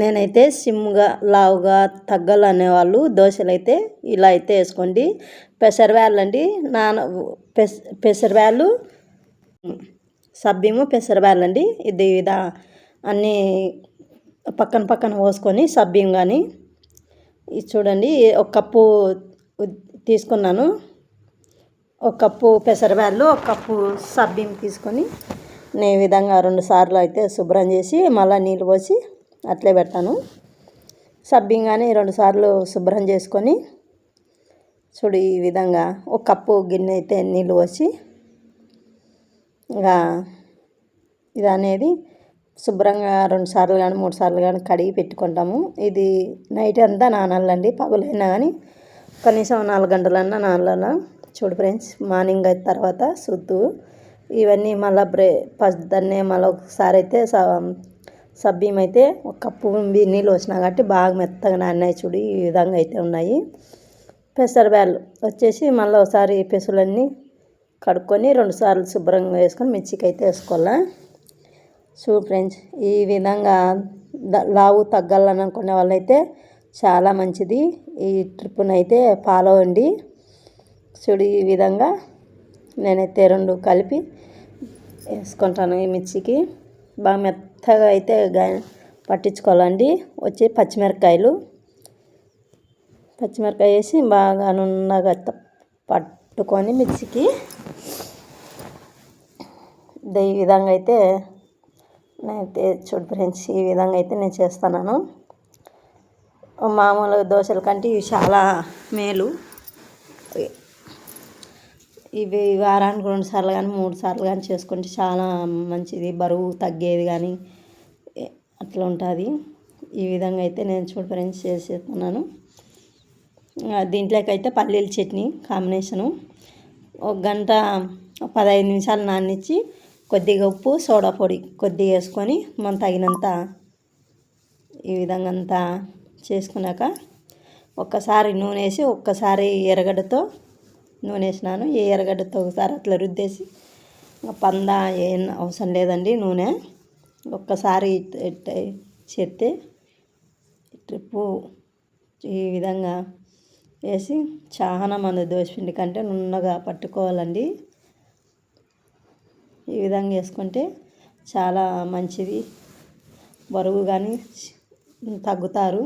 నేనైతే సిమ్గా లావుగా తగ్గాలనేవాళ్ళు దోశలు అయితే ఇలా అయితే వేసుకోండి. పెసరబ్యాళ్ళు అండి, పెసరబ్యాళ్ళు, సబ్బిము, పెసరబ్యాళ్ళు అండి. ఇది అన్నీ పక్కన పక్కన పోసుకొని సబ్బిం కానీ ఇది చూడండి, ఒక కప్పు తీసుకున్నాను. ఒక కప్పు పెసరబ్యాళ్ళు, ఒక కప్పు సబ్బిం తీసుకొని నేను ఈ విధంగా 2 సార్లు అయితే శుభ్రం చేసి మళ్ళీ నీళ్ళు పోసి అట్లే పెడతాను. సబ్బిం కానీ 2 సార్లు శుభ్రం చేసుకొని చూడు ఈ విధంగా ఒక కప్పు గిన్నె అయితే నీళ్ళు పోసి ఇంకా ఇది అనేది శుభ్రంగా 2 సార్లు కానీ 3 సార్లు కానీ కడిగి పెట్టుకుంటాము. ఇది నైట్ అంతా నానాలండి, పగులైనా కానీ కనీసం 4 గంటలన్నా నానాల. చూడు ఫ్రెండ్స్, మార్నింగ్ అయిన తర్వాత సుద్దు ఇవన్నీ మళ్ళీ పొద్దున్నే మళ్ళీ ఒకసారి అయితే సబ్బిం అయితే ఒక కప్పు నీళ్ళు వచ్చినా కాబట్టి బాగా మెత్తగా నానాయి. చూడు ఈ విధంగా అయితే ఉన్నాయి. పెసరబ్యాళ్ళు వచ్చేసి మళ్ళీ ఒకసారి పెసులన్నీ కడుక్కొని 2 సార్లు శుభ్రంగా వేసుకొని మిర్చికి అయితే వేసుకోవాలా. చూడు ఫ్రెండ్స్, ఈ విధంగా లావు తగ్గాలని అనుకునే వాళ్ళైతే చాలా మంచిది. ఈ ట్రిప్ను అయితే ఫాలో అవ్వండి. చూడు ఈ విధంగా నేనైతే 2 కలిపి వేసుకుంటాను. ఈ మిర్చికి బాగా మెత్తగా అయితే పట్టించుకోవాలండి. వచ్చి పచ్చిమిరపకాయ వేసి బాగా నున్నగా పట్టుకొని మిర్చికి ఈ విధంగా అయితే నేనైతే చూడు ఫ్రెండ్స్, ఈ విధంగా అయితే నేను చేస్తున్నాను. మామూలు దోశల కంటే ఇవి చాలా మేలు. ఇవి వారానికి 2 సార్లు కానీ 3 సార్లు కానీ చేసుకుంటే చాలా మంచిది, బరువు తగ్గేది కానీ అట్లా ఉంటుంది. ఈ విధంగా అయితే నేను చూడు ఫ్రెండ్స్ చేస్తున్నాను. దీంట్లోకి అయితే పల్లీల చట్నీ కాంబినేషను 1 గంట 15 నిమిషాలు నాననిచ్చి కొద్దిగా ఉప్పు, సోడా పొడి కొద్దిగా వేసుకొని మనం తగినంత ఈ విధంగా అంతా చేసుకున్నాక ఒక్కసారి నూనె వేసి ఒక్కసారి ఎర్రగడ్డతో నూనె వేసినాను. ఈ ఎర్రగడ్డతో ఒకసారి అట్లా రుద్దేసి ఏం అవసరం లేదండి నూనె. ఒక్కసారి చేస్తే ట్రిప్పు ఈ విధంగా వేసి చాలా మంది దోశపిండి కంటే నున్నగా పట్టుకోవాలండి. ఈ విధంగా వేసుకుంటే చాలా మంచిది, బరువు కానీ తగ్గుతారు.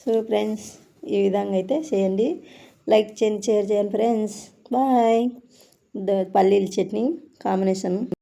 సో ఫ్రెండ్స్, ఈ విధంగా అయితే చేయండి. లైక్ చేయండి, షేర్ చేయండి ఫ్రెండ్స్. బాయ్. పల్లీల చట్నీ కాంబినేషన్.